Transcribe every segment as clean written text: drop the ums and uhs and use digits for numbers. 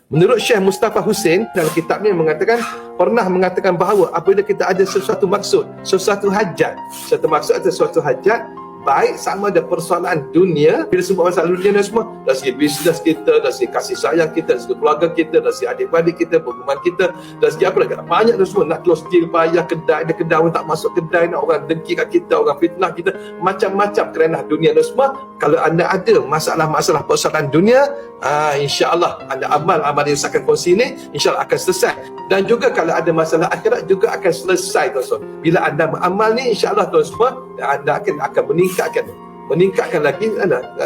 Menurut Syekh Mustafa Hussein dalam kitabnya pernah mengatakan bahawa apabila kita ada sesuatu maksud, sesuatu hajat, sesuatu maksud atau sesuatu hajat, baik sama ada persoalan dunia, bila sebut masalah dunia dan semua, dari segi bisnes kita, dari segi kasih sayang kita, dari segi keluarga kita, dari segi adik-beradik kita, hubungan kita, dari segi apa lagi, banyak dan semua, nak close deal payah, kedai, ada kedai orang tak masuk kedai, nak orang dengki kat kita, orang fitnah kita, macam-macam kerana dunia dan semua. Kalau anda ada masalah-masalah persoalan dunia, insya-Allah anda amal yang saya akan kongsi ni, insya-Allah akan selesai. Dan juga kalau ada masalah akhirat juga akan selesai, tuan-tuan. Bila anda beramal ni, insya-Allah tuan-tuan, anda akan meningkatkan lagi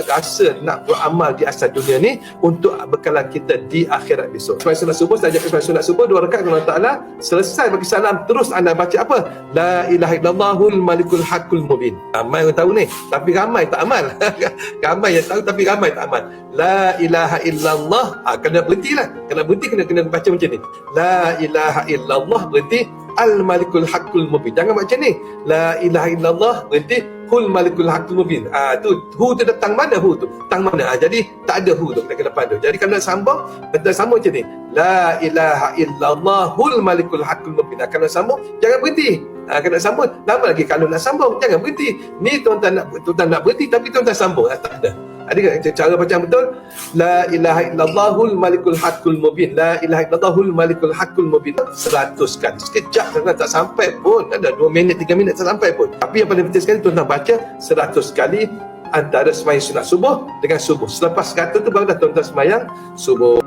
rasa nak beramal di asal dunia ni untuk bekalan kita di akhirat besok. Sembahyang sunat subuh, saya ajarkan sembahyang sunat subuh 2 rakaat kepada Allah Ta'ala. Selesai bagi salam, terus anda baca apa? La ilaha illallahul malikul haqqul mubin. Ramai orang tahu ni, tapi ramai tak amal. Ramai yang tahu tapi ramai tak amal. La ilaha illallah, kena berhentilah. Kena berhenti, kena baca macam ni. La ilaha illallah, berhenti. Al-malikul haqqul mubin. Jangan macam ni. La ilaha illallah, berhenti. Hul malikul haqqul mubin. Tu hu tu datang mana, hu tu? Tang mana? Jadi tak ada hu tu ke depan tu. Jadi kalau nak sambung, kita sambung macam ni. La ilaha illallah hul malikul haqqul mubin. Kalau nak sambung, jangan berhenti. Kalau nak sambung, lama lagi kalau nak sambung, jangan berhenti. Ni tuan-tuan nak berhenti tapi tuan-tuan sambung. Tak ada. Ada cara baca yang betul? La ilaha illallahul malikul haqqul mubin. La ilaha illallahul malikul haqqul mubin. 100 kali. Sekejap tuan-tuan tak sampai pun. Ada 2 minit, 3 minit tak sampai pun. Tapi yang paling penting sekali tuan-tuan baca 100 kali antara sembahyang sunat subuh dengan subuh. Selepas kata tu barulah tuan-tuan sembahyang subuh.